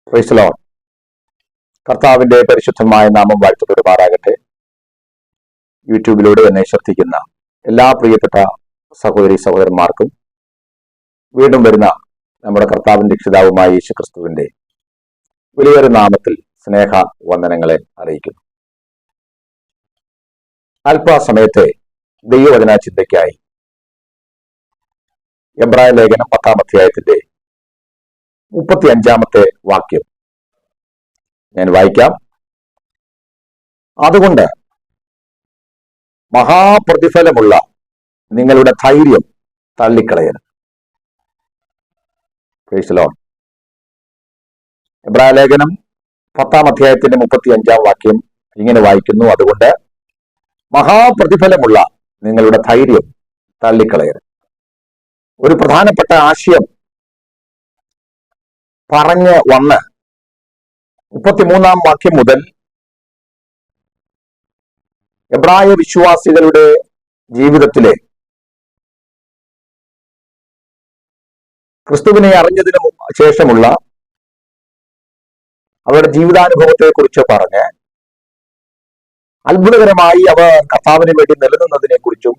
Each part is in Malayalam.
Price the Lord. കർത്താവിന്റെ പരിശുദ്ധമായ നാമം വാഴ്ത്തപ്പെടുമാറാകട്ടെ. യൂട്യൂബിലൂടെ എന്നെ ശ്രദ്ധിക്കുന്ന എല്ലാ പ്രിയപ്പെട്ട സഹോദരി സഹോദരന്മാർക്കും വീണ്ടും വരുന്ന നമ്മുടെ കർത്താവിന്റെ രക്ഷിതാവുമായ യേശു ക്രിസ്തുവിന്റെ വലിയൊരു നാമത്തിൽ സ്നേഹ വന്ദനങ്ങളെ അറിയിക്കുന്നു. അല്പസമയത്തെ ദൈവവചന ചിന്തയ്ക്കായി എബ്രായ ലേഖനം 10-ാം അധ്യായത്തിന്റെ 35-ാമത്തെ വാക്യം ഞാൻ വായിക്കാം. അതുകൊണ്ട് മഹാപ്രതിഫലമുള്ള നിങ്ങളുടെ ധൈര്യം തള്ളിക്കളയരുത്. Price the Lord. എബ്രായ ലേഖനം 10-ാം അധ്യായത്തിന്റെ 35-ാം വാക്യം ഇങ്ങനെ വായിക്കുന്നു: അതുകൊണ്ട് മഹാപ്രതിഫലമുള്ള നിങ്ങളുടെ ധൈര്യം തള്ളിക്കളയരുത്. ഒരു പ്രധാനപ്പെട്ട ആശയം പറഞ്ഞ് വന്ന് 33-ാം വാക്യം മുതൽ എബ്രായ വിശ്വാസികളുടെ ജീവിതത്തിലെ ക്രിസ്തുവിനെ അറിഞ്ഞതിനു ശേഷമുള്ള അവരുടെ ജീവിതാനുഭവത്തെ കുറിച്ച് പറഞ്ഞ് അത്ഭുതകരമായി അവർ കർത്താവിന് വേണ്ടി നിലനിന്നതിനെ കുറിച്ചും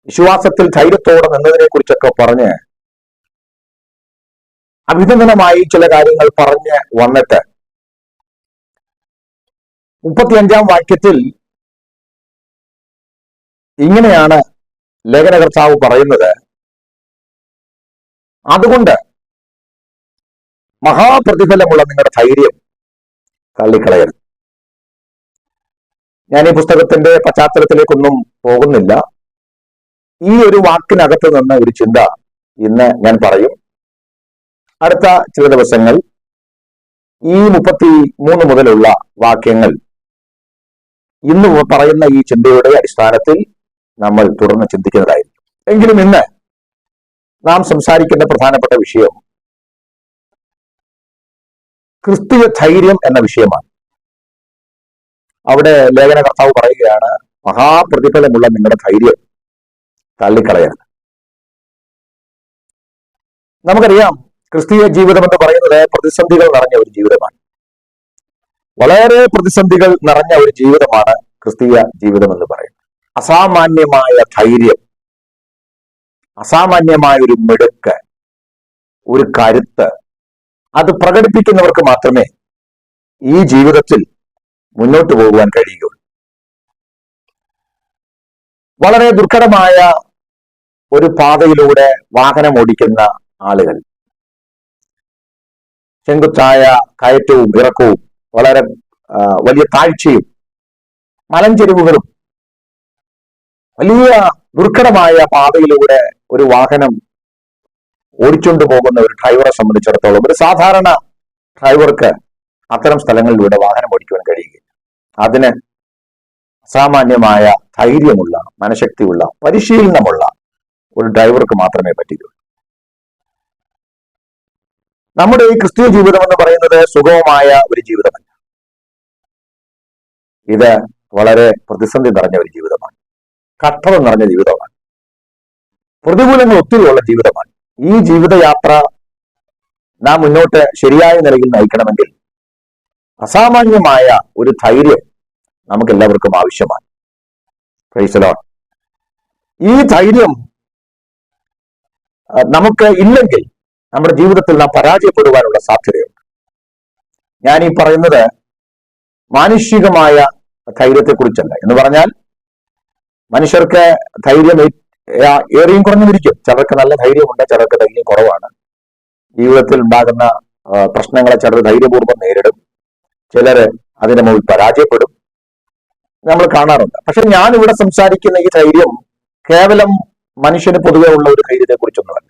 വിശ്വാസത്തിൽ ധൈര്യത്തോടെ നിന്നതിനെ കുറിച്ചൊക്കെ പറഞ്ഞ് അഭിനന്ദനമായി ചില കാര്യങ്ങൾ പറഞ്ഞ് വന്നിട്ട് 35-ാം വാക്യത്തിൽ ഇങ്ങനെയാണ് ലേഖനകർത്താവ് പറയുന്നത്: അതുകൊണ്ട് മഹാപ്രതിഫലമുള്ള നിങ്ങളുടെ ധൈര്യം തള്ളിക്കളയരുത്. ഞാൻ ഈ പുസ്തകത്തിന്റെ പശ്ചാത്തലത്തിലേക്കൊന്നും പോകുന്നില്ല. ഈ ഒരു വാക്കിനകത്ത് നിന്ന് ഒരു ചിന്ത ഇന്ന് ഞാൻ പറയും. അടുത്ത ചില ദിവസങ്ങൾ ഈ 33 മുതലുള്ള വാക്യങ്ങൾ ഇന്ന് പറയുന്ന ഈ ചിന്തയുടെ അടിസ്ഥാനത്തിൽ നമ്മൾ തുടർന്ന് ചിന്തിക്കുന്നതായിരിക്കും. എങ്കിലും ഇന്ന് നാം സംസാരിക്കേണ്ട പ്രധാനപ്പെട്ട വിഷയം ക്രിസ്തീയ ധൈര്യം എന്ന വിഷയമാണ്. അവിടെ ലേഖനകർത്താവ് പറയുകയാണ്, മഹാപ്രതിഫലമുള്ള നിങ്ങളുടെ ധൈര്യം തള്ളിക്കളയരുത്. നമുക്കറിയാം, ക്രിസ്തീയ ജീവിതം എന്ന് പറയുന്നത് പ്രതിസന്ധികൾ നിറഞ്ഞ ഒരു ജീവിതമാണ്. വളരെ പ്രതിസന്ധികൾ നിറഞ്ഞ ഒരു ജീവിതമാണ് ക്രിസ്തീയ ജീവിതം എന്ന് പറയുന്നത്. അസാമാന്യമായ ധൈര്യം, അസാമാന്യമായ ഒരു മിടുക്ക്, ഒരു കരുത്ത്, അത് പ്രകടിപ്പിക്കുന്നവർക്ക് മാത്രമേ ഈ ജീവിതത്തിൽ മുന്നോട്ട് പോകുവാൻ കഴിയുകയുള്ളൂ. വളരെ ദുർഘടമായ ഒരു പാതയിലൂടെ വാഹനം ഓടിക്കുന്ന ആളുകൾ, ചെങ്കുത്തായ കയറ്റവും ഇറക്കവും വളരെ വലിയ താഴ്ചയും മലഞ്ചെരിവുകളും വലിയ ദുർഘടമായ പാതയിലൂടെ ഒരു വാഹനം ഓടിച്ചുകൊണ്ട് പോകുന്ന ഒരു ഡ്രൈവറെ സംബന്ധിച്ചിടത്തോളം, ഒരു സാധാരണ ഡ്രൈവർക്ക് അത്തരം സ്ഥലങ്ങളിലൂടെ വാഹനം ഓടിക്കുവാൻ കഴിയുകയില്ല. അതിന് അസാമാന്യമായ ധൈര്യമുള്ള, മനഃശക്തിയുള്ള, പരിശീലനമുള്ള ഒരു ഡ്രൈവർക്ക് മാത്രമേ പറ്റുകയുള്ളൂ. നമ്മുടെ ഈ ക്രിസ്തീയ ജീവിതം എന്ന് പറയുന്നത് സുഗമമായ ഒരു ജീവിതമല്ല. ഇത് വളരെ പ്രതിസന്ധി നിറഞ്ഞ ഒരു ജീവിതമാണ്. കഷ്ടത നിറഞ്ഞ ജീവിതമാണ്. പ്രതികൂലങ്ങൾ ഒത്തിരിയുള്ള ജീവിതമാണ്. ഈ ജീവിതയാത്ര നാം മുന്നോട്ട് ശരിയായ നിലയിൽ നയിക്കണമെങ്കിൽ അസാമാന്യമായ ഒരു ധൈര്യം നമുക്ക് എല്ലാവർക്കും ആവശ്യമാണ്. Price the Lord. ഈ ധൈര്യം നമുക്ക് ഇല്ലെങ്കിൽ നമ്മുടെ ജീവിതത്തിൽ നാം പരാജയപ്പെടുവാനുള്ള സാധ്യതയുണ്ട്. ഞാൻ ഈ പറയുന്നത് മാനുഷികമായ ധൈര്യത്തെക്കുറിച്ചല്ല. എന്ന് പറഞ്ഞാൽ മനുഷ്യർക്ക് ധൈര്യം ഏറിയും കുറഞ്ഞിരിക്കും. ചിലർക്ക് നല്ല ധൈര്യമുണ്ട്, ചിലർക്ക് ധൈര്യം കുറവാണ്. ജീവിതത്തിൽ ഉണ്ടാകുന്ന പ്രശ്നങ്ങളെ ചിലർ ധൈര്യപൂർവ്വം നേരിടും, ചിലര് അതിന് മുകളിൽ പരാജയപ്പെടും, നമ്മൾ കാണാറുണ്ട്. പക്ഷെ ഞാൻ ഇവിടെ സംസാരിക്കുന്ന ഈ ധൈര്യം കേവലം മനുഷ്യന് പൊതുവെ ഉള്ള ഒരു ധൈര്യത്തെ കുറിച്ചൊന്നുമല്ല.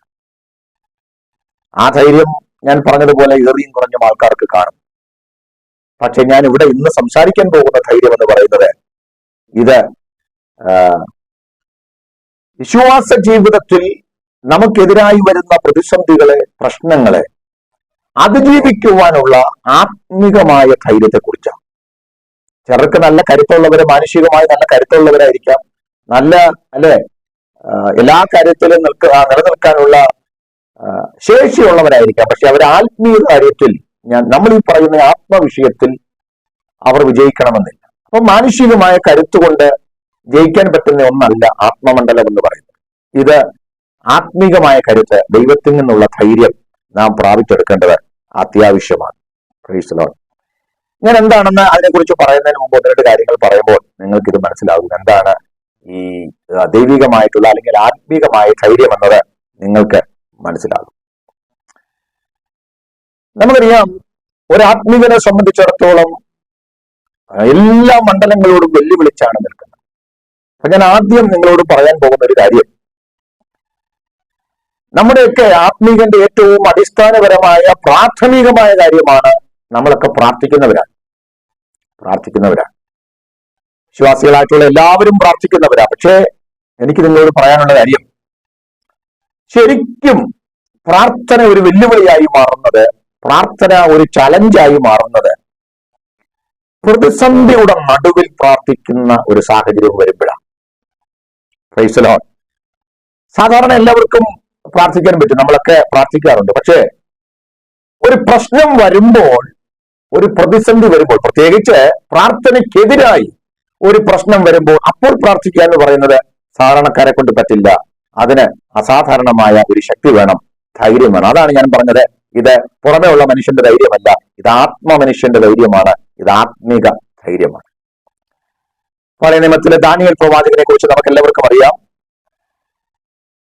ആ ധൈര്യം ഞാൻ പറഞ്ഞതുപോലെ ഏറിയും കുറഞ്ഞും ആൾക്കാർക്ക് കാണും. പക്ഷെ ഞാൻ ഇവിടെ ഇന്ന് സംസാരിക്കാൻ പോകുന്ന ധൈര്യം എന്ന് പറയുന്നത്, ഇത് വിശ്വാസ ജീവിതത്തിൽ നമുക്കെതിരായി വരുന്ന പ്രതിസന്ധികളെ, പ്രശ്നങ്ങളെ അതിജീവിക്കുവാനുള്ള ആത്മികമായ ധൈര്യത്തെക്കുറിച്ചാണ്. ചിലർക്ക് നല്ല കരുത്തുള്ളവര്, മാനുഷികമായി നല്ല കരുത്തുള്ളവരായിരിക്കാം, നല്ല എല്ലാ കാര്യത്തിലും നിലനിൽക്കാനുള്ള ശേഷിയുള്ളവരായിരിക്കാം, പക്ഷെ അവർ ആത്മീയ കാര്യത്തിൽ നമ്മൾ ഈ പറയുന്ന ആത്മവിഷയത്തിൽ അവർ വിജയിക്കണമെന്നില്ല. അപ്പൊ മാനുഷികമായ കരുത്തുകൊണ്ട് ജയിക്കാൻ പറ്റുന്ന ഒന്നല്ല ആത്മമണ്ഡലം എന്ന് പറയുന്നത്. ഇത് ആത്മീകമായ കരുത്ത്, ദൈവത്തിൽ നിന്നുള്ള ധൈര്യം നാം പ്രാപിച്ചെടുക്കേണ്ടത് അത്യാവശ്യമാണ്. Price the Lord. ഞാൻ എന്താണെന്ന് അതിനെക്കുറിച്ച് പറയുന്നതിന് മുമ്പ് ഒന്ന് രണ്ട് കാര്യങ്ങൾ പറയുമ്പോൾ നിങ്ങൾക്ക് ഇത് മനസ്സിലാകും. എന്താണ് ഈ ദൈവികമായിട്ടുള്ള അല്ലെങ്കിൽ ആത്മീകമായ ധൈര്യം എന്നത് നിങ്ങൾക്ക് മനസ്സിലാകും. നമുക്കറിയാം, ഒരു ആത്മീകനെ സംബന്ധിച്ചിടത്തോളം എല്ലാ മണ്ഡലങ്ങളോടും വെല്ലുവിളിച്ചാണ് നിൽക്കുന്നത്. അപ്പൊ ഞാൻ ആദ്യം നിങ്ങളോട് പറയാൻ പോകുന്ന ഒരു കാര്യം, നമ്മുടെയൊക്കെ ആത്മീകന്റെ ഏറ്റവും അടിസ്ഥാനപരമായ പ്രാഥമികമായ കാര്യമാണ് നമ്മളൊക്കെ പ്രാർത്ഥിക്കുന്നവരാണ്. വിശ്വാസികളായിട്ടുള്ള എല്ലാവരും പ്രാർത്ഥിക്കുന്നവരാ. പക്ഷേ എനിക്ക് നിങ്ങളോട് പറയാനുള്ള കാര്യം, ശരിക്കും പ്രാർത്ഥന ഒരു വെല്ലുവിളിയായി മാറുന്നത്, പ്രാർത്ഥന ഒരു ചലഞ്ചായി മാറുന്നത് പ്രതിസന്ധിയുടെ നടുവിൽ പ്രാർത്ഥിക്കുന്ന ഒരു സാഹചര്യം വരുമ്പോഴാണ്. Price the Lord. സാധാരണ എല്ലാവർക്കും പ്രാർത്ഥിക്കാൻ പറ്റും, നമ്മളൊക്കെ പ്രാർത്ഥിക്കാറുണ്ട്. പക്ഷേ ഒരു പ്രശ്നം വരുമ്പോൾ, ഒരു പ്രതിസന്ധി വരുമ്പോൾ, പ്രത്യേകിച്ച് പ്രാർത്ഥനയ്ക്കെതിരായി ഒരു പ്രശ്നം വരുമ്പോൾ അപ്പോൾ പ്രാർത്ഥിക്കുക എന്ന് പറയുന്നത് സാധാരണക്കാരെ കൊണ്ട് പറ്റില്ല. അതിന് അസാധാരണമായ ഒരു ശക്തി വേണം, ധൈര്യം വേണം. അതാണ് ഞാൻ പറഞ്ഞത്, ഇത് പുറമേ ഉള്ള മനുഷ്യന്റെ ധൈര്യമല്ല, ഇത് ആത്മമനുഷ്യന്റെ ധൈര്യമാണ്, ഇത് ആത്മീക ധൈര്യമാണ്. പഴയ നിയമത്തിലെ ദാനിയേൽ പ്രവാചകനെ കുറിച്ച് നമുക്ക് എല്ലാവർക്കും അറിയാം.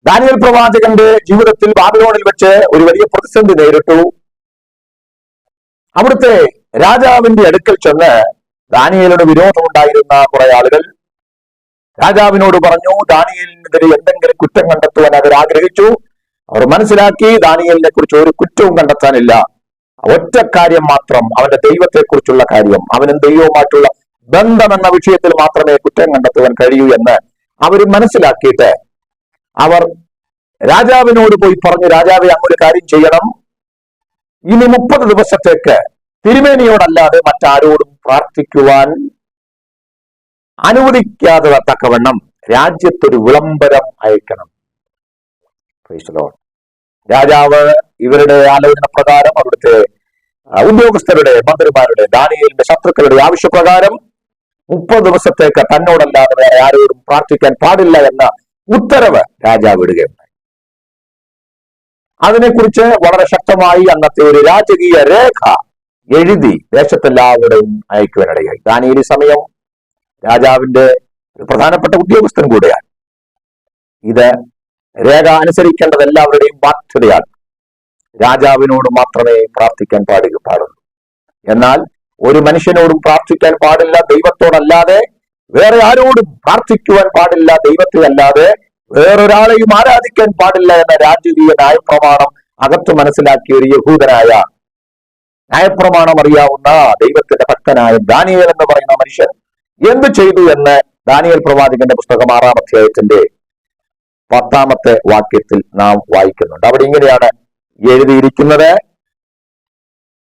ദാനിയേൽ പ്രവാചകന്റെ ജീവിതത്തിൽ ബാബിലോണിൽ വെച്ച് ഒരു വലിയ പ്രതിസന്ധി നേരിട്ടു. അവിടുത്തെ രാജാവിന്റെ അടുക്കൽ ചെന്ന് ദാനിയേലിന് വിരോധമുണ്ടായിരുന്ന കുറെ ആളുകൾ രാജാവിനോട് പറഞ്ഞു, ദാനിയേലിനെതിരെ എന്തെങ്കിലും കുറ്റം കണ്ടെത്തുവാൻ അവർ ആഗ്രഹിച്ചു. അവർ മനസ്സിലാക്കി ദാനിയേലിനെ കുറിച്ച് ഒരു കുറ്റവും കണ്ടെത്താനില്ല, ഒറ്റ കാര്യം മാത്രം, അവന്റെ ദൈവത്തെക്കുറിച്ചുള്ള കാര്യം, അവനും ദൈവവുമായിട്ടുള്ള ബന്ധം എന്ന വിഷയത്തിൽ മാത്രമേ കുറ്റം കണ്ടെത്തുവാൻ കഴിയൂ എന്ന് അവർ മനസ്സിലാക്കിയിട്ട് അവർ രാജാവിനോട് പോയി പറഞ്ഞു, രാജാവെ, അങ്ങൊരു കാര്യം ചെയ്യണം, ഇനി 30 ദിവസത്തേക്ക് തിരുമേനിയോടല്ലാതെ മറ്റാരോടും പ്രാർത്ഥിക്കുവാൻ അനുവദിക്കാതെ തക്കവണ്ണം രാജ്യത്തൊരു വിളംബരം അയക്കണം. Price the Lord. രാജാവ് ഇവരുടെ ആലോചന പ്രകാരം, അവിടുത്തെ ഉദ്യോഗസ്ഥരുടെ, മന്ത്രിമാരുടെ, ദാനിയേലിന്റെ ശത്രുക്കളുടെ ആവശ്യപ്രകാരം 30 ദിവസത്തേക്ക് തന്നോടല്ലാതെ വേറെ ആരോടും പ്രാർത്ഥിക്കാൻ പാടില്ല എന്ന ഉത്തരവ് രാജാവ് ഇടുകയുണ്ടായി. അതിനെക്കുറിച്ച് വളരെ ശക്തമായി അന്നത്തെ ഒരു രാജകീയ രേഖ എഴുതി ദേശത്തെല്ലാവരുടെയും അയക്കുവാനിടയായി. ദാനിയേൽ ഈ സമയം രാജാവിന്റെ ഒരു പ്രധാനപ്പെട്ട ഉദ്യോഗസ്ഥൻ കൂടെയാണ്. ഇത് രേഖ അനുസരിക്കേണ്ടത് എല്ലാവരുടെയും ബാധ്യതയാണ്. രാജാവിനോട് മാത്രമേ പ്രാർത്ഥിക്കാൻ പാടുള്ളൂ. എന്നാൽ ഒരു മനുഷ്യനോടും പ്രാർത്ഥിക്കാൻ പാടില്ല, ദൈവത്തോടല്ലാതെ വേറെ ആരോടും പ്രാർത്ഥിക്കുവാൻ പാടില്ല, ദൈവത്തെ അല്ലാതെ വേറൊരാളെയും ആരാധിക്കാൻ പാടില്ല എന്ന രാജകീയ ന്യായപ്രമാണം അകത്ത് മനസ്സിലാക്കിയ ഒരു യഹൂദനായ, ന്യായപ്രമാണം അറിയാവുന്ന ദൈവത്തിന്റെ ഭക്തനായ ദാനിയേൽ എന്ന് പറയുന്ന മനുഷ്യൻ എന്ത് ചെയ്തു എന്ന് ദാനിയേൽ പ്രവാചകന്റെ പുസ്തകം 6-ാം അധ്യായത്തിന്റെ 10-ാമത്തെ വാക്യത്തിൽ നാം വായിക്കുന്നുണ്ട്. അവിടെ ഇങ്ങനെയാണ് എഴുതിയിരിക്കുന്നത്,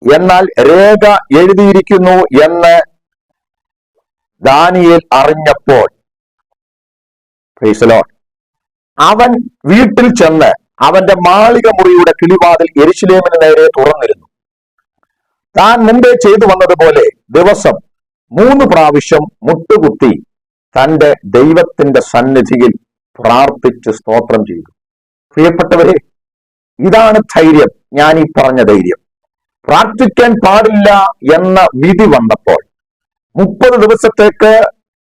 എന്നാൽ രേഖ എഴുതിയിരിക്കുന്നു എന്ന് ദാനിയേൽ അറിഞ്ഞപ്പോൾ, പ്രൈസ് ദി ലോർഡ്, അവൻ വീട്ടിൽ ചെന്ന് അവന്റെ മാളിക മുറിയുടെ കിളിവാതിൽ യെരൂശലേമിന് നേരെ തുറന്നിരുന്നു. താൻ മുമ്പേ ചെയ്തു വന്നതുപോലെ ദിവസം 3 പ്രാവശ്യം മുട്ടുകുത്തി തന്റെ ദൈവത്തിന്റെ സന്നിധിയിൽ പ്രാർത്ഥിച്ച് സ്തോത്രം ചെയ്തു. പ്രിയപ്പെട്ടവരെ, ഇതാണ് ധൈര്യം. ഞാൻ ഈ പറഞ്ഞ ധൈര്യം. പ്രാർത്ഥിക്കാൻ പാടില്ല എന്ന വിധി വന്നപ്പോൾ, 30 ദിവസത്തേക്ക്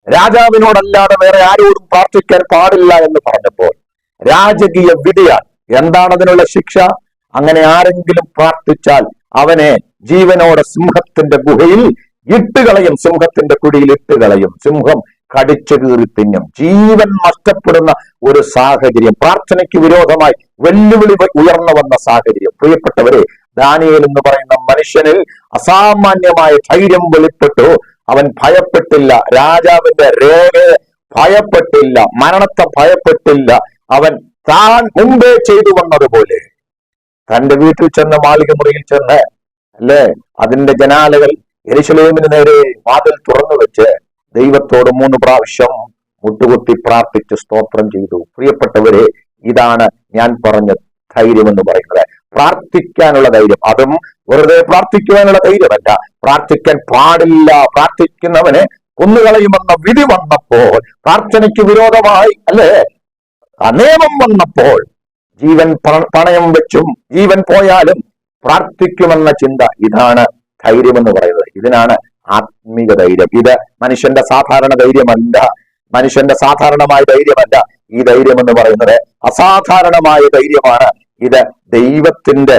രാജാവിനോടല്ലാതെ വേറെ ആരോടും പ്രാർത്ഥിക്കാൻ പാടില്ല എന്ന് പറഞ്ഞപ്പോൾ രാജകീയ വിധിയാണ്. എന്താണ് അതിനുള്ള ശിക്ഷ? അങ്ങനെ ആരെങ്കിലും പ്രാർത്ഥിച്ചാൽ അവനെ ജീവനോടെ സിംഹത്തിന്റെ ഗുഹയിൽ ഇട്ടുകളയും, സിംഹത്തിന്റെ കുടിയിൽ ഇട്ടുകളയും, സിംഹം കടിച്ചു കീറി തിന്നും. ജീവൻ നഷ്ടപ്പെടുന്ന ഒരു സാഹചര്യം, പ്രാർത്ഥനയ്ക്ക് വിരോധമായി വെല്ലുവിളി ഉയർന്നു വന്ന സാഹചര്യം. പ്രിയപ്പെട്ടവരെ, ദാനിയേൽ എന്ന് പറയുന്ന മനുഷ്യനിൽ അസാമാന്യമായ ധൈര്യം വെളിപ്പെട്ടു. അവൻ ഭയപ്പെട്ടില്ല, രാജാവിന്റെ രേഖയെ ഭയപ്പെട്ടില്ല, മരണത്തെ ഭയപ്പെട്ടില്ല. അവൻ താൻ മുമ്പേ ചെയ്തു വന്നതുപോലെ തന്റെ വീട്ടിൽ ചെന്ന്, മാളിക മുറിയിൽ ചെന്ന്, അല്ലേ, അതിന്റെ ജനാലകൾ യെരൂശലേമിന് നേരെ വാതിൽ തുറന്നു വെച്ച് ദൈവത്തോട് 3 പ്രാവശ്യം മുട്ടുകുത്തി പ്രാർത്ഥിച്ച് സ്തോത്രം ചെയ്തു. പ്രിയപ്പെട്ടവരെ, ഇതാണ് ഞാൻ പറഞ്ഞ ധൈര്യം എന്ന് പറയുന്നത്. പ്രാർത്ഥിക്കാനുള്ള ധൈര്യം, അതും വെറുതെ പ്രാർത്ഥിക്കുവാനുള്ള ധൈര്യമല്ല. പ്രാർത്ഥിക്കാൻ പാടില്ല, പ്രാർത്ഥിക്കുന്നവനെ കൊന്നുകളയുമെന്ന വിധി വന്നപ്പോൾ, പ്രാർത്ഥനയ്ക്ക് വിരോധമായി അല്ലെ നിയമം വന്നപ്പോൾ, ജീവൻ പണയം വെച്ചും ജീവൻ പോയാലും പ്രാർത്ഥിക്കുമെന്ന ചിന്ത, ഇതാണ് ധൈര്യം എന്ന് പറയുന്നത്. ഇതിനാണ് ആത്മീക ധൈര്യം. ഇത് മനുഷ്യന്റെ സാധാരണ ധൈര്യമല്ല, മനുഷ്യന്റെ സാധാരണമായ ധൈര്യമല്ല. ഈ ധൈര്യം എന്ന് പറയുന്നത് അസാധാരണമായ ധൈര്യമാണ്. ഇത് ദൈവത്തിന്റെ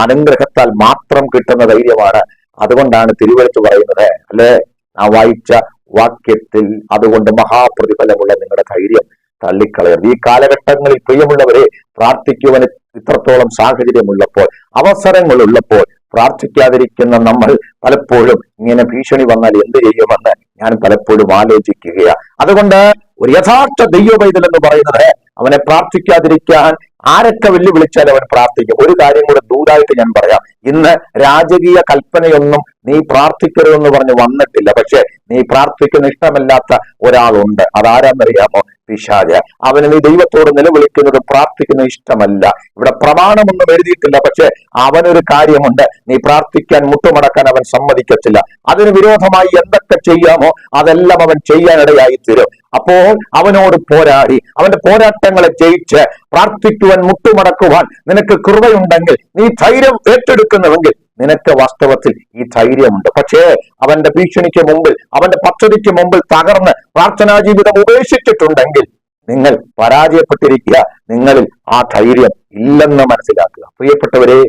അനുഗ്രഹത്താൽ മാത്രം കിട്ടുന്ന ധൈര്യമാണ്. അതുകൊണ്ടാണ് തിരുവെഴുത്ത് പറയുന്നത് അല്ലെ, ആ വായിച്ച വാക്യത്തിൽ, അതുകൊണ്ട് മഹാപ്രതിഫലമുള്ള നിങ്ങളുടെ ധൈര്യം തള്ളിക്കളയരുത്. ഈ കാലഘട്ടങ്ങളിൽ പ്രിയമുള്ളവരെ, പ്രാർത്ഥിക്കുവാൻ ഇത്രത്തോളം സാഹചര്യമുള്ളപ്പോൾ, അവസരങ്ങളുള്ളപ്പോൾ പ്രാർത്ഥിക്കാതിരിക്കുന്ന നമ്മൾ പലപ്പോഴും ഇങ്ങനെ ഭീഷണി വന്നാൽ എന്ത് ചെയ്യുമെന്ന് ഞാൻ പലപ്പോഴും ആലോചിക്കുകയാണ്. അതുകൊണ്ട് ഒരു യഥാർത്ഥ ദൈവപൈതൽ എന്ന് പറയുന്നത് അവനെ പ്രാർത്ഥിക്കാതിരിക്കാൻ ആരൊക്കെ വെല്ലുവിളിച്ചാൽ അവൻ പ്രാർത്ഥിക്കും. ഒരു കാര്യം കൂടെ ദൂരായിട്ട് ഞാൻ പറയാം. ഇന്ന് രാജകീയ കൽപ്പനയൊന്നും നീ പ്രാർത്ഥിക്കരുതെന്ന് പറഞ്ഞ് വന്നിട്ടില്ല. പക്ഷെ നീ പ്രാർത്ഥിക്കുന്ന ഇഷ്ടമല്ലാത്ത ഒരാളുണ്ട്. അതാരാന്നറിയാമോ? പിശാച്. അവന് നീ ദൈവത്തോട് നിലവിളിക്കുന്നത് പ്രാർത്ഥിക്കുന്ന ഇഷ്ടമല്ല. ഇവിടെ പ്രമാണമൊന്നും എഴുതിയിട്ടില്ല. പക്ഷെ അവനൊരു കാര്യമുണ്ട്, നീ പ്രാർത്ഥിക്കാൻ മുട്ടുമടക്കാൻ അവൻ സമ്മതിക്കത്തില്ല. അതിന് വിരോധമായി എന്തൊക്കെ ചെയ്യാമോ അതെല്ലാം അവൻ ചെയ്യാനിടയായി തീരും. അപ്പോൾ അവനോട് പോരാടി അവന്റെ പോരാട്ടങ്ങളെ ജയിച്ച് പ്രാർത്ഥിക്കുവാൻ മുട്ടുമടക്കുവാൻ നിനക്ക് കൃപയുണ്ടെങ്കിൽ, നീ ധൈര്യം ഏറ്റെടുക്കുന്നുവെങ്കിൽ നിനക്ക് വാസ്തവത്തിൽ ഈ ധൈര്യമുണ്ട്. പക്ഷേ അവന്റെ ഭീഷണിക്ക് മുമ്പിൽ, അവന്റെ പദ്ധതിക്ക് മുമ്പിൽ തകർന്ന് പ്രാർത്ഥനാ ജീവിതം ഉപേക്ഷിച്ചിട്ടുണ്ടെങ്കിൽ നിങ്ങൾ പരാജയപ്പെട്ടിരിക്കുക. നിങ്ങളിൽ ആ ധൈര്യം ഇല്ലെന്ന് മനസ്സിലാക്കുക. പ്രിയപ്പെട്ടവരെ,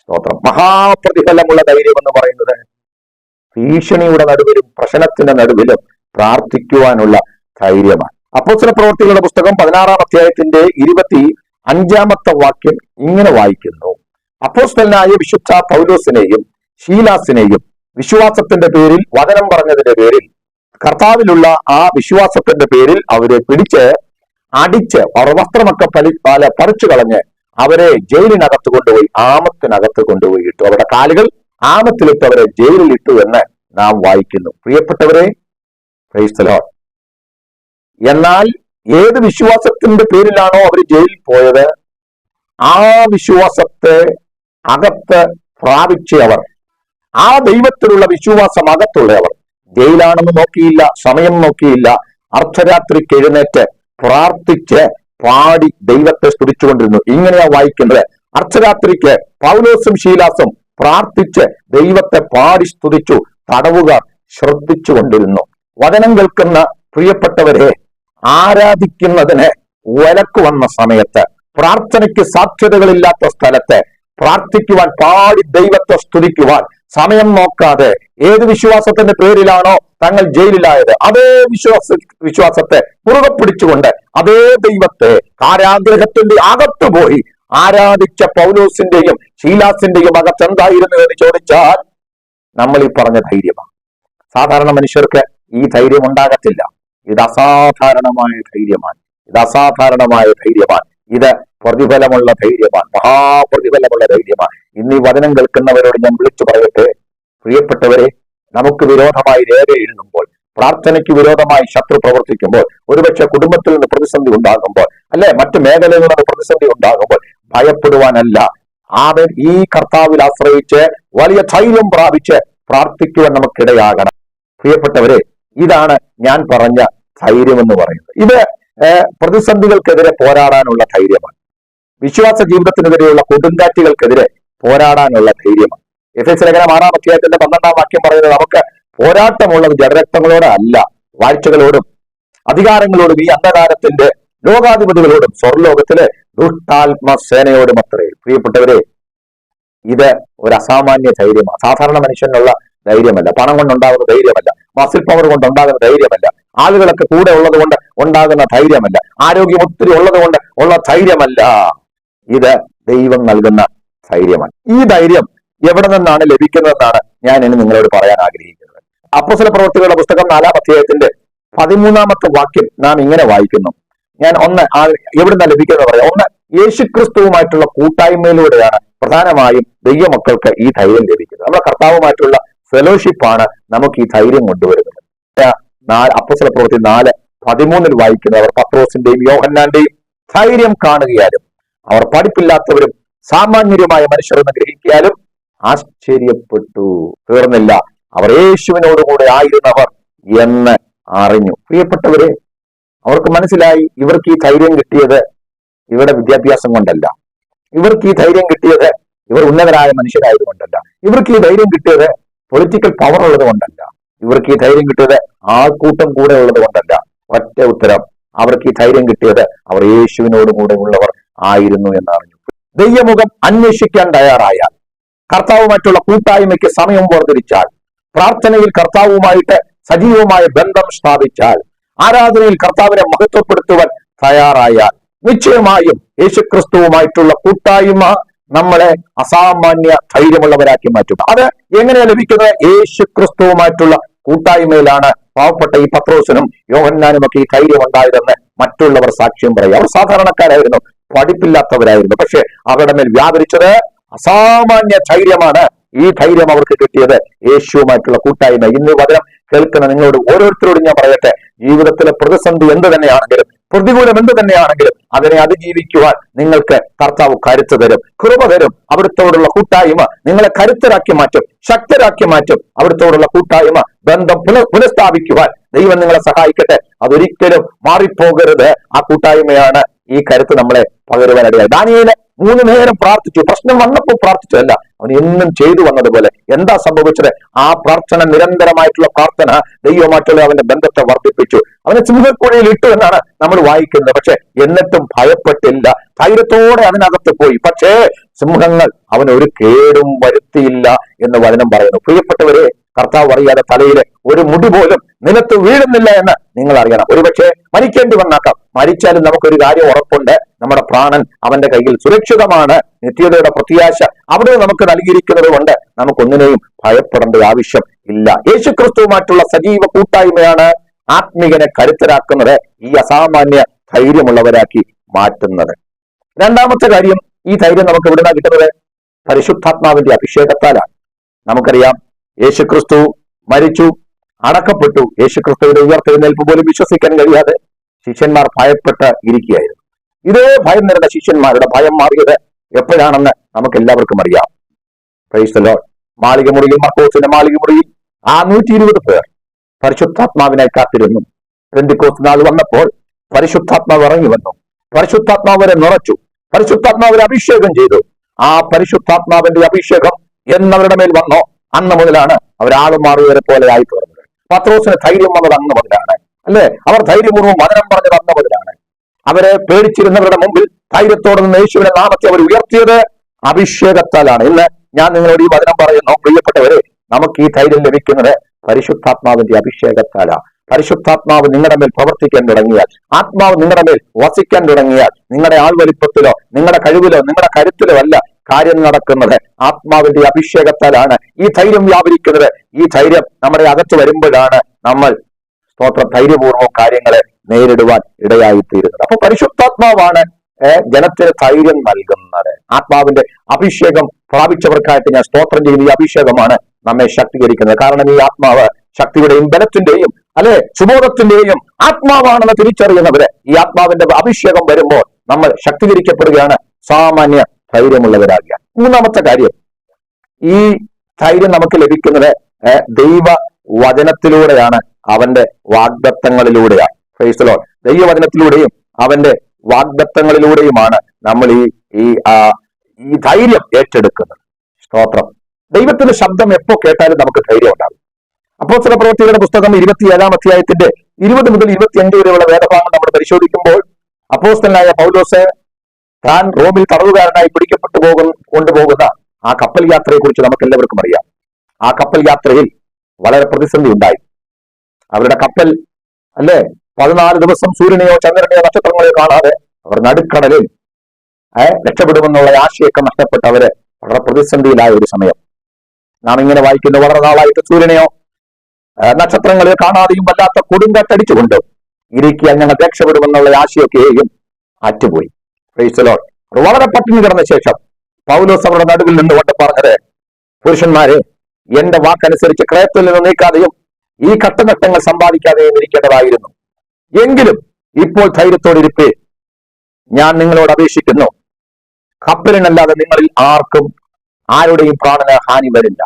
സ്തോത്രം. മഹാപ്രതിഫലമുള്ള ധൈര്യം എന്ന് പറയുന്നത് ഭീഷണിയുടെ നടുവിലും പ്രശ്നത്തിന്റെ നടുവിലും പ്രാർത്ഥിക്കുവാനുള്ള ധൈര്യമാണ്. അപ്പോസ്തല പ്രവൃത്തികളുടെ പുസ്തകം 16-ാം അധ്യായത്തിന്റെ 25-ാമത്തെ വാക്യം ഇങ്ങനെ വായിക്കുന്നു: അപ്പോസ്തലനായ വിശുദ്ധ പൗലോസിനെയും ശീലാസിനെയും വിശ്വാസത്തിന്റെ പേരിൽ വചനം പറഞ്ഞതിന്റെ പേരിൽ, കർത്താവിലുള്ള ആ വിശ്വാസത്തിന്റെ പേരിൽ അവരെ പിടിച്ച് അടിച്ച് അവർ വസ്ത്രമൊക്കെ പറിച്ചു കളഞ്ഞ് അവരെ ജയിലിനകത്ത് കൊണ്ടുപോയി, ആമത്തിനകത്ത് കൊണ്ടുപോയി ഇട്ടു. അവരുടെ കാലുകൾ ആമത്തിലിട്ട് അവരെ ജയിലിൽ ഇട്ടു എന്ന് നാം വായിക്കുന്നു. പ്രിയപ്പെട്ടവരെ, പ്രൈസ് ദി ലോർഡ്. എന്നാൽ ഏത് വിശ്വാസത്തിന്റെ പേരിലാണോ അവർ ജയിലിൽ പോയത്, ആ വിശ്വാസത്തെ അകത്ത് പ്രാപിച്ചവർ, ആ ദൈവത്തിലുള്ള വിശ്വാസം അകത്തുള്ളവർ ജയിലാണെന്ന് നോക്കിയില്ല, സമയം നോക്കിയില്ല, അർദ്ധരാത്രിക്ക് എഴുന്നേറ്റ് പ്രാർത്ഥിച്ച് പാടി ദൈവത്തെ സ്തുതിച്ചുകൊണ്ടിരുന്നു. ഇങ്ങനെയാ വായിക്കുന്നത്. അർദ്ധരാത്രിക്ക് പൗലോസും ശീലാസും പ്രാർത്ഥിച്ച് ദൈവത്തെ പാടി സ്തുതിച്ചു. തടവുകാർ ശ്രദ്ധിച്ചു കൊണ്ടിരുന്നു. വചനം കേൾക്കുന്ന പ്രിയപ്പെട്ടവരെ, ആരാധിക്കുന്നതിന് വിലക്ക് വന്ന സമയത്ത്, പ്രാർത്ഥനയ്ക്ക് സാധ്യതകളില്ലാത്ത സ്ഥലത്ത് പ്രാർത്ഥിക്കുവാൻ, പാടി ദൈവത്തെ സ്തുതിക്കുവാൻ സമയം നോക്കാതെ, ഏത് വിശ്വാസത്തിന്റെ പേരിലാണോ തങ്ങൾ ജയിലിലായത് അതേ വിശ്വാസത്തെ മുറുകെ പിടിച്ചുകൊണ്ട് അതേ ദൈവത്തെ കാരാഗ്രഹത്തിന്റെ അകത്ത് പോയി ആരാധിച്ച പൗലോസിന്റെയും ശീലാസിന്റെയും അകത്ത് എന്തായിരുന്നു എന്ന് ചോദിച്ചാൽ നമ്മൾ ഈ പറഞ്ഞ ധൈര്യമാണ്. സാധാരണ മനുഷ്യർക്ക് ഈ ധൈര്യം ഉണ്ടാകത്തില്ല. ഇത് അസാധാരണമായ ധൈര്യമാണ്. ഇത് അസാധാരണമായ ധൈര്യമാണ്. ഇത് പ്രതിഫലമുള്ള ധൈര്യമാണ്. മഹാപ്രതിഫലമുള്ള ധൈര്യമാണ്. ഇന്ന് ഈ വചനം കേൾക്കുന്നവരോട് ഞാൻ വിളിച്ചു പറയട്ടെ, പ്രിയപ്പെട്ടവരെ, നമുക്ക് വിരോധമായി രേഖ എഴുതുമ്പോൾ, പ്രാർത്ഥനയ്ക്ക് വിരോധമായി ശത്രു പ്രവർത്തിക്കുമ്പോൾ, ഒരുപക്ഷെ കുടുംബത്തിൽ നിന്ന് പ്രതിസന്ധി ഉണ്ടാകുമ്പോൾ, അല്ലെ മറ്റു മേഖലയിൽ നിന്ന് പ്രതിസന്ധി ഉണ്ടാകുമ്പോൾ ഭയപ്പെടുവാനല്ല, അവൻ ഈ കർത്താവിൽ ആശ്രയിച്ച് വലിയ ധൈര്യം പ്രാപിച്ച് പ്രാർത്ഥിക്കുവാൻ നമുക്കിടയാകണം. പ്രിയപ്പെട്ടവരെ, ഇതാണ് ഞാൻ പറഞ്ഞ ധൈര്യം എന്ന് പറയുന്നത്. ഇത് പ്രതിസന്ധികൾക്കെതിരെ പോരാടാനുള്ള ധൈര്യമാണ്. വിശ്വാസ ജീവിതത്തിനെതിരെയുള്ള കൊടുങ്കാറ്റുകൾക്കെതിരെ പോരാടാനുള്ള ധൈര്യമാണ്. എഫേസ്യ ലേഖനം 6-ാം അധ്യായത്തിന്റെ 12-ാം വാക്യം പറയുന്നത് നമുക്ക് പോരാട്ടമുള്ളത് ജഡരക്തങ്ങളോട് അല്ല, വാഴ്ചകളോടും അധികാരങ്ങളോടും ഈ അന്ധകാരത്തിന്റെ ലോകാധിപതികളോടും സ്വർലോകത്തിലെ ദുഷ്ടാത്മസേനയോടും അത്രേ. പ്രിയപ്പെട്ടവരെ, ഇത് ഒരു അസാമാന്യ ധൈര്യമാണ്. സാധാരണ മനുഷ്യനുള്ള ധൈര്യമല്ല, പണം കൊണ്ടുണ്ടാകുന്ന ധൈര്യമല്ല, മസിൽ പവർ കൊണ്ടുണ്ടാകുന്ന ധൈര്യമല്ല, ആളുകളൊക്കെ കൂടെ ഉള്ളത് കൊണ്ട് ഉണ്ടാകുന്ന ധൈര്യമല്ല, ആരോഗ്യം ഒത്തിരി ഉള്ളത് കൊണ്ട് ഉള്ള ധൈര്യമല്ല. ഇത് ദൈവം നൽകുന്ന ധൈര്യമാണ്. ഈ ധൈര്യം എവിടെ നിന്നാണ് ലഭിക്കുന്നതെന്നാണ് ഞാൻ ഇനി നിങ്ങളോട് പറയാൻ ആഗ്രഹിക്കുന്നത്. അപ്പോസ്തല പ്രവൃത്തികളുടെ പുസ്തകം 4-ാം അധ്യായത്തിന്റെ 13-ാമത്തെ വാക്യം നാം ഇങ്ങനെ വായിക്കുന്നു. ഞാൻ എവിടുന്ന ലഭിക്കുന്നത് പറയാം. ഒന്ന്, യേശുക്രിസ്തുവുമായിട്ടുള്ള കൂട്ടായ്മയിലൂടെയാണ് പ്രധാനമായും ദൈവമക്കൾക്ക് ഈ ധൈര്യം ലഭിക്കുന്നത്. നമ്മുടെ കർത്താവുമായിട്ടുള്ള ഫെലോഷിപ്പാണ് നമുക്ക് ഈ ധൈര്യം കൊണ്ടുവരുന്നത്. അപ്പോസ്തല പ്രവൃത്തി 4:13 വായിക്കുന്നവർ പത്രോസിന്റെയും യോഹന്നാന്റെയും ധൈര്യം കാണുകയാലും അവർ പഠിപ്പില്ലാത്തവരും സാമാന്യരുമായ മനുഷ്യരെന്ന് ഗ്രഹിക്കാനും ആശ്ചര്യപ്പെട്ടു. തീർന്നില്ല, അവർ യേശുവിനോടുകൂടെ ആയിരുന്നവർ എന്ന് അറിഞ്ഞു. പ്രിയപ്പെട്ടവരെ, അവർക്ക് മനസ്സിലായി ഇവർക്ക് ഈ ധൈര്യം കിട്ടിയത് ഇവരുടെ വിദ്യാഭ്യാസം കൊണ്ടല്ല, ഇവർക്ക് ഈ ധൈര്യം കിട്ടിയത് ഇവർ ഉന്നതരായ മനുഷ്യരായതുകൊണ്ടല്ല, ഇവർക്ക് ഈ ധൈര്യം കിട്ടിയത് പൊളിറ്റിക്കൽ പവർ ഉള്ളത് കൊണ്ടല്ല, ഇവർക്ക് ഈ ധൈര്യം കിട്ടിയത് ആൾക്കൂട്ടം കൂടെ ഉള്ളത് കൊണ്ടല്ല. ഒറ്റ ഉത്തരം, അവർക്ക് ഈ ധൈര്യം കിട്ടിയത് അവർ യേശുവിനോട് കൂടെ ഉള്ളവർ ആയിരുന്നു എന്നറിഞ്ഞു. ദൈവമുഖം അന്വേഷിക്കാൻ തയ്യാറായാൽ, കർത്താവുമായിട്ടുള്ള കൂട്ടായ്മയ്ക്ക് സമയം വേർതിരിച്ചാൽ, പ്രാർത്ഥനയിൽ കർത്താവുമായിട്ട് സജീവമായ ബന്ധം സ്ഥാപിച്ചാൽ, ആരാധനയിൽ കർത്താവിനെ മഹത്വപ്പെടുത്തുവാൻ തയ്യാറായാൽ, നിശ്ചയമായും യേശുക്രിസ്തുവുമായിട്ടുള്ള കൂട്ടായ്മ നമ്മളെ അസാമാന്യ ധൈര്യമുള്ളവരാക്കി മാറ്റും. അത് എങ്ങനെയാണ് ലഭിക്കുന്നത്? യേശുക്രിസ്തുവുമായിട്ടുള്ള കൂട്ടായ്മയിലാണ് പാവപ്പെട്ട ഈ പത്രോസിനും യോഹന്നാനും ഒക്കെ ഈ ധൈര്യം ഉണ്ടായതെന്ന് മറ്റുള്ളവർ സാക്ഷ്യം പറയും. അവർ സാധാരണക്കാരായിരുന്നു, പഠിപ്പില്ലാത്തവരായിരുന്നു. പക്ഷെ അവരുടെ മേൽ വ്യാപരിച്ചത് അസാമാന്യ ധൈര്യമാണ്. ഈ ധൈര്യം അവർക്ക് കിട്ടിയത് യേശുവുമായിട്ടുള്ള കൂട്ടായ്മ. ഇന്ന് വചനം കേൾക്കുന്ന നിങ്ങളോട് ഓരോരുത്തരോടും ഞാൻ പറയട്ടെ, ജീവിതത്തിലെ പ്രതിസന്ധി എന്ത് തന്നെയാണെങ്കിലും, പ്രതികൂലം എന്ത് തന്നെയാണെങ്കിലും അതിനെ അതിജീവിക്കുവാൻ നിങ്ങൾക്ക് കർത്താവ് കരുത്ത് തരും, കൃപ തരും. അവിടുത്തോടുള്ള കൂട്ടായ്മ നിങ്ങളെ കരുത്തരാക്കി മാറ്റും, ശക്തരാക്കി മാറ്റും. അവിടുത്തോടുള്ള കൂട്ടായ്മ ബന്ധം പുനഃസ്ഥാപിക്കുവാൻ ദൈവം നിങ്ങളെ സഹായിക്കട്ടെ. അതൊരിക്കലും മാറിപ്പോകരുത്. ആ കൂട്ടായ്മയാണ് ഈ കരുത്ത് നമ്മളെ പകരുവാനിടയായി. ദാനിയേൽ 3 നേരം പ്രാർത്ഥിച്ചു. പ്രശ്നം വന്നപ്പോൾ പ്രാർത്ഥിച്ചതല്ല, അവൻ എന്നും ചെയ്തു വന്നതുപോലെ. എന്താ സംഭവിച്ചത്? ആ പ്രാർത്ഥന, നിരന്തരമായിട്ടുള്ള പ്രാർത്ഥന ദൈവമായിട്ടുള്ള അവന്റെ ബന്ധത്തെ വർദ്ധിപ്പിച്ചു. അവനെ സിംഹക്കുഴിയിൽ ഇട്ടു എന്നാണ് നമ്മൾ വായിക്കുന്നത്. പക്ഷെ എന്നിട്ടും ഭയപ്പെട്ടില്ല, ധൈര്യത്തോടെ അതിനകത്ത് പോയി. പക്ഷേ സിംഹങ്ങൾ അവൻ ഒരു കേടും വരുത്തിയില്ല എന്ന് വചനം പറയുന്നു. പ്രിയപ്പെട്ടവരെ, കർത്താവ് അറിയാതെ തലയിലെ ഒരു മുടി പോലും നിലത്ത് വീഴുന്നില്ല എന്ന് നിങ്ങൾ അറിയണം. ഒരുപക്ഷെ മരിക്കേണ്ടി വന്നാക്കാം. മരിച്ചാലും നമുക്കൊരു കാര്യം ഉറപ്പുണ്ട്, നമ്മുടെ പ്രാണൻ അവന്റെ കയ്യിൽ സുരക്ഷിതമാണ്. നിത്യതയുടെ പ്രത്യാശ അവിടെ നമുക്ക് നൽകിയിരിക്കുന്നത് കൊണ്ട് നമുക്കൊന്നിനെയും ഭയപ്പെടേണ്ട ആവശ്യം ഇല്ല. യേശുക്രിസ്തുവുമായിട്ടുള്ള സജീവ കൂട്ടായ്മയാണ് ആത്മീകനെ കരുത്തരാക്കുന്നത്, ഈ അസാമാന്യ ധൈര്യമുള്ളവരാക്കി മാറ്റുന്നത്. രണ്ടാമത്തെ കാര്യം, ഈ ധൈര്യം നമുക്ക് എവിടുന്നാ കിട്ടുന്നത്? പരിശുദ്ധാത്മാവിന്റെ അഭിഷേകത്താലാണ്. നമുക്കറിയാം, യേശുക്രിസ്തു മരിച്ചു, അടക്കപ്പെട്ടു. യേശുക്രിസ്തുവിന്റെ ഉയർത്തെഴുന്നേൽപ്പ് പോലും വിശ്വസിക്കാൻ കഴിയാതെ ശിഷ്യന്മാർ ഭയപ്പെട്ട് ഇരിക്കുകയായിരുന്നു. ഇതേ ഭയം നിറഞ്ഞ ശിഷ്യന്മാരുടെ ഭയം മാറിയത് എപ്പോഴാണെന്ന് നമുക്ക് എല്ലാവർക്കും അറിയാം. Price the Lord. മാളികമുറിയിൽ, മർക്കോസിന്റെ മാളികമുറിയിൽ ആ 120 പേർ പരിശുദ്ധാത്മാവിനായി കാത്തിരുന്നു. പെന്തിക്കോസ്ത് നാൾ വന്നപ്പോൾ പരിശുദ്ധാത്മാവ് ഇറങ്ങി വന്നു. പരിശുദ്ധാത്മാവരെ നിറച്ചു, പരിശുദ്ധാത്മാവരെ അഭിഷേകം ചെയ്തു. ആ പരിശുദ്ധാത്മാവിന്റെ അഭിഷേകം എന്നവരുടെ മേൽ വന്നോ, അന്ന് മുതലാണ് അവർ ആളുമാറിയവരെ പോലെ ആയി തീർന്നത്. പത്രോസിന് ധൈര്യം വന്നത് അന്ന് മുതലാണ്, അല്ലെ? അവർ ധൈര്യപൂർവ്വം വചനം പറഞ്ഞത് അന്ന് മുതലാണ്. അവരെ പേടിച്ചിരുന്നവരുടെ മുമ്പിൽ ധൈര്യത്തോടെ നിന്ന് യേശുവിന്റെ നാമത്തെ അവർ ഉയർത്തിയത് അഭിഷേകത്താലാണ്. ഇന്ന് ഞാൻ നിങ്ങളോട് ഈ വചനം പറയുന്നു, പ്രിയപ്പെട്ടവരെ, നമുക്ക് ഈ ധൈര്യം ലഭിക്കുന്നത് പരിശുദ്ധാത്മാവിന്റെ അഭിഷേകത്താലാണ്. പരിശുദ്ധാത്മാവ് നിങ്ങളുടെ മേൽ പ്രവർത്തിക്കാൻ തുടങ്ങിയാൽ, ആത്മാവ് നിങ്ങളുടെ മേൽ വസിക്കാൻ തുടങ്ങിയാൽ, നിങ്ങളുടെ ആൾവലിപ്പത്തിലോ നിങ്ങളുടെ കഴിവിലോ നിങ്ങളുടെ കരുത്തിലോ അല്ല കാര്യം നടക്കുന്നത്, ആത്മാവിന്റെ അഭിഷേകത്താലാണ് ഈ ധൈര്യം വ്യാപരിക്കുന്നത്. ഈ ധൈര്യം നമ്മുടെ അകത്ത് വരുമ്പോഴാണ് നമ്മൾ ധൈര്യപൂർവ്വം കാര്യങ്ങളെ നേരിടുവാൻ ഇടയായിത്തീരുന്നത്. അപ്പൊ പരിശുദ്ധാത്മാവാണ് ജനത്തിന് ധൈര്യം നൽകുന്നത്. ആത്മാവിന്റെ അഭിഷേകം പ്രാപിച്ചവർക്കായിട്ട് ഞാൻ സ്തോത്രം ചെയ്യുന്ന ഈ അഭിഷേകമാണ് നമ്മെ ശക്തീകരിക്കുന്നത്. കാരണം ഈ ആത്മാവ് ശക്തിയുടെയും ബലത്തിന്റെയും സുബോധത്തിന്റെയും ആത്മാവാണെന്ന് തിരിച്ചറിയുന്നവര് ഈ ആത്മാവിന്റെ അഭിഷേകം വരുമ്പോൾ നമ്മൾ ശക്തീകരിക്കപ്പെടുകയാണ്, സാമാന്യ ധൈര്യമുള്ളവരാകുക. മൂന്നാമത്തെ കാര്യം, ഈ ധൈര്യം നമുക്ക് ലഭിക്കുന്നത് ദൈവ വചനത്തിലൂടെയാണ്, അവന്റെ വാഗ്ദത്തങ്ങളിലൂടെയാണ്. Praise the Lord. ദൈവവചനത്തിലൂടെയും അവന്റെ വാഗ്ദത്തങ്ങളിലൂടെയുമാണ് നമ്മൾ ഈ ധൈര്യം ഏറ്റെടുക്കുന്നത്. സ്തോത്രം. ദൈവത്തിന്റെ ശബ്ദം എപ്പോ കേട്ടാലും നമുക്ക് ധൈര്യം ഉണ്ടാകും. അപ്പോസ്തല പ്രവൃത്തികളുടെ പുസ്തകം 27-ാം അധ്യായത്തിന്റെ 20 മുതൽ 25 വരെയുള്ള വേദഭാഗം നമ്മൾ പരിശോധിക്കുമ്പോൾ അപ്പോസ്തലനായ പൗലോസ് താൻ റോമിൽ തടവുകാരനായി പിടിക്കപ്പെട്ടു കൊണ്ടുപോകുന്ന ആ കപ്പൽ യാത്രയെ കുറിച്ച് നമുക്ക് എല്ലാവർക്കും അറിയാം. ആ കപ്പൽ യാത്രയിൽ വളരെ പ്രതിസന്ധി ഉണ്ടായി. അവരുടെ കപ്പൽ, അല്ലെ, 14 ദിവസം സൂര്യനെയോ ചന്ദ്രനെയോ നക്ഷത്രങ്ങളെയോ കാണാതെ അവർ നടുക്കടലിൽ രക്ഷപ്പെടുമെന്നുള്ള ആശയൊക്കെ നഷ്ടപ്പെട്ട് അവര് വളരെ പ്രതിസന്ധിയിലായ ഒരു സമയം. നാം ഇങ്ങനെ വായിക്കുന്നു, വളരെ നാളായിട്ട് സൂര്യനെയോ നക്ഷത്രങ്ങളെയോ കാണാതെയും വല്ലാത്ത കൊടുങ്കാറ്റടിച്ചുകൊണ്ട് ഇരിക്കാൻ ഞങ്ങൾ രക്ഷപ്പെടുമെന്നുള്ള ആശയൊക്കെയും ആറ്റുപോയി. Praise the Lord. വളരെ പട്ടിണി കിടന്ന ശേഷം പൗലോസ് അവരുടെ നടുവിൽ നിന്നുകൊണ്ട് പറഞ്ഞത്, പുരുഷന്മാരെ, എന്റെ വാക്കനുസരിച്ച് ക്രയത്തിൽ നിന്ന് നീക്കാതെയും ഈ കട്ടനട്ടങ്ങൾ സമ്പാദിക്കാതെയും ഇരിക്കേണ്ടതായിരുന്നു. എങ്കിലും ഇപ്പോൾ ധൈര്യത്തോടിരിപ്പേ, ഞാൻ നിങ്ങളോട് അപേക്ഷിക്കുന്നു, കപ്പലിനല്ലാതെ നിങ്ങളിൽ ആർക്കും ആരുടെയും പ്രാണന ഹാനി വരില്ല.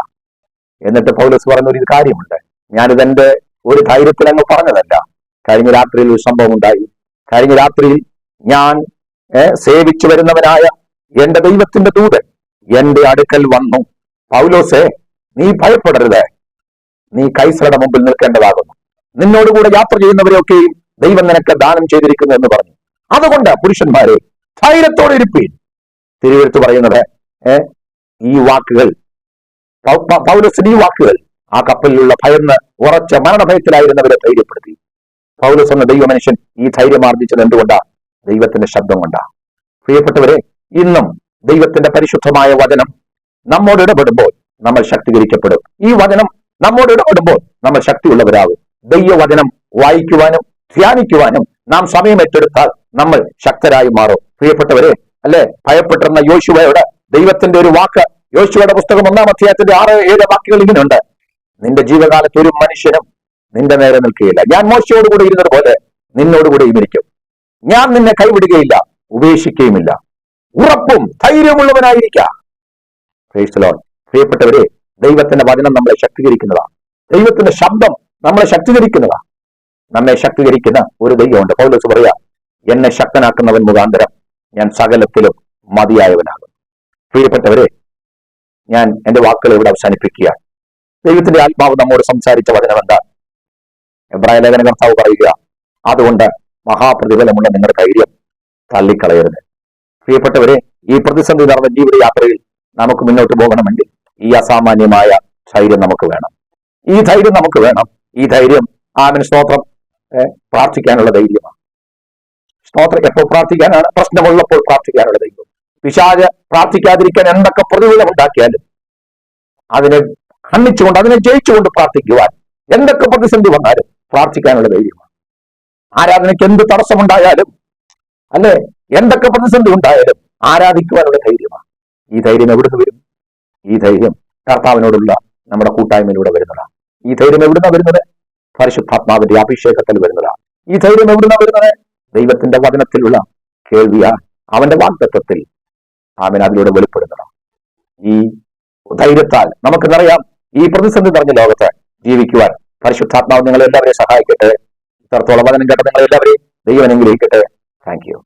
എന്നിട്ട് പൗലോസ് പറഞ്ഞൊരു കാര്യമുണ്ട്. ഞാനിതെന്റെ ഒരു ധൈര്യത്തിൽ അങ്ങ് പറഞ്ഞതല്ല. കഴിഞ്ഞ രാത്രിയിൽ ഒരു സംഭവം ഉണ്ടായി. കഴിഞ്ഞ രാത്രിയിൽ ഞാൻ സേവിച്ചു വരുന്നവനായ എന്റെ ദൈവത്തിന്റെ ദൂതൻ എന്റെ അടുക്കൽ വന്നു, പൗലോസേ, നീ ഭയപ്പെടരുത്, നീ കൈസറുടെ മുമ്പിൽ നിൽക്കേണ്ടതാകുന്നു. നിന്നോടുകൂടെ യാത്ര ചെയ്യുന്നവരെയൊക്കെയും ദൈവം നിനക്ക് ദാനം ചെയ്തിരിക്കുന്നു എന്ന് പറഞ്ഞു. അതുകൊണ്ട് പുരുഷന്മാരെ ധൈര്യത്തോടെ ഇരിപ്പീൻ. തിരുവെഴുത്ത് പറയുന്നത് ഈ വാക്കുകൾ, പൗലോസിന്റെ ഈ വാക്കുകൾ ആ കപ്പലിലുള്ള ഭയന്ന് ഉറച്ച മരണഭയത്തിലായിരുന്നവരെ ധൈര്യപ്പെടുത്തി. പൗലോസ് എന്ന ദൈവമനുഷ്യൻ ഈ ധൈര്യം ആർജിച്ചത് എന്തുകൊണ്ടാ? ദൈവത്തിന്റെ ശബ്ദം കൊണ്ടാ. പ്രിയപ്പെട്ടവരെ, ഇന്നും ദൈവത്തിന്റെ പരിശുദ്ധമായ വചനം നമ്മോട് ഇടപെടുമ്പോൾ നമ്മൾ ശക്തീകരിക്കപ്പെടും. ഈ വചനം നമ്മോട് ഇടപെടുമ്പോൾ നമ്മൾ ശക്തിയുള്ളവരാകും. ദൈവവചനം വായിക്കുവാനും ധ്യാനിക്കുവാനും നാം സമയം ഏറ്റെടുത്താൽ നമ്മൾ ശക്തരായി മാറും. പ്രിയപ്പെട്ടവരെ, അല്ലെ, ഭയപ്പെട്ടിരുന്ന യോശുവയോട് ദൈവത്തിന്റെ ഒരു വാക്ക്, യോശുവയുടെ പുസ്തകം 1-ാം അധ്യായത്തിന്റെ 6-7 വാക്കുകൾ ഇങ്ങനെയുണ്ട്: നിന്റെ ജീവകാലത്ത് ഒരു മനുഷ്യനും നിന്റെ നേരെ നിൽക്കുകയില്ല. ഞാൻ മോശയോടുകൂടെ ഇരുന്നത് പോലെ നിന്നോടുകൂടെയും ഇരിക്കും. ഞാൻ നിന്നെ കൈവിടുകയില്ല, ഉപേക്ഷിക്കുകയുമില്ല. ഉറപ്പും ധൈര്യമുള്ളവനായിരിക്കാം. പ്രിയപ്പെട്ടവരെ, ദൈവത്തിന്റെ വചനം നമ്മളെ ശക്തീകരിക്കുന്നതാണ്. ദൈവത്തിന്റെ ശബ്ദം നമ്മളെ ശക്തീകരിക്കുന്നതാണ്. നമ്മെ ശക്തീകരിക്കുന്ന ഒരു ദൈവമുണ്ട്. പൗലോസ് പറയാ, എന്നെ ശക്തനാക്കുന്നവൻ മുഖാന്തരം ഞാൻ സകലത്തിലും മതിയായവനാകും. പ്രിയപ്പെട്ടവരെ, ഞാൻ എന്റെ വാക്കുകൾ ഇവിടെ അവസാനിപ്പിക്കുക. ദൈവത്തിന്റെ ആത്മാവ് നമ്മോട് സംസാരിച്ച വചനം എന്താ? എബ്രായ ലേഖന കർത്താവ് പറയുക, അതുകൊണ്ട് മഹാപ്രതിഫലമുള്ള നിങ്ങളുടെ ധൈര്യം തള്ളിക്കളയരുത്. പ്രിയപ്പെട്ടവരെ, ഈ പ്രതിസന്ധി നടന്ന ജീവിതയാത്രയിൽ നമുക്ക് മുന്നോട്ട് പോകണമെങ്കിൽ ഈ അസാമാന്യമായ ധൈര്യം നമുക്ക് വേണം. ഈ ധൈര്യം നമുക്ക് വേണം. ഈ ധൈര്യം ആമേൻ സ്തോത്രം പ്രാർത്ഥിക്കാനുള്ള ധൈര്യമാണ്. സ്തോത്രം എപ്പോൾ പ്രാർത്ഥിക്കാനാണ്? പ്രശ്നമുള്ളപ്പോൾ പ്രാർത്ഥിക്കാനുള്ള ധൈര്യം. പിശാച് പ്രാർത്ഥിക്കാതിരിക്കാൻ എന്തൊക്കെ പ്രതികൂലം ഉണ്ടാക്കിയാലും അതിനെ ഖണ്ഡിച്ചുകൊണ്ട്, അതിനെ ജയിച്ചുകൊണ്ട് പ്രാർത്ഥിക്കുവാൻ എന്തൊക്കെ പ്രതിസന്ധി വന്നാലും പ്രാർത്ഥിക്കാനുള്ള ധൈര്യമാണ്. ആരാധനയ്ക്ക് എന്ത് തടസ്സമുണ്ടായാലും, അല്ലെ, എന്തൊക്കെ പ്രതിസന്ധി ഉണ്ടായാലും ആരാധിക്കുവാനുള്ള ധൈര്യമാണ്. ഈ ധൈര്യം എവിടുന്ന് വരും? ഈ ധൈര്യം കർത്താവിനോടുള്ള നമ്മുടെ കൂട്ടായ്മയിലൂടെ വരുന്നതാണ്. ഈ ധൈര്യം എവിടുന്ന വരുന്നത്? പരിശുദ്ധാത്മാവിന്റെ അഭിഷേകത്തിൽ വരുന്നതാണ്. ഈ ധൈര്യം എവിടുന്ന വരുന്നത്? ദൈവത്തിന്റെ വചനത്തിലുള്ള കേൾവിയാ, അവന്റെ വാഗ്ദത്തത്തിൽ ആമേൻ അതിലൂടെ വെളിപ്പെടുന്നതാണ്. ഈ ധൈര്യത്താൽ നമുക്കെന്നറിയാം, ഈ പ്രതിസന്ധി നിറഞ്ഞ ലോകത്ത് ജീവിക്കുവാൻ പരിശുദ്ധാത്മാവ് നിങ്ങളെല്ലാവരെയും സഹായിക്കട്ടെ. ഇത്രത്തോളം വചനം കേട്ട നിങ്ങളെല്ലാവരെയും ദൈവം അനുഗ്രഹിക്കട്ടെ. Thank you.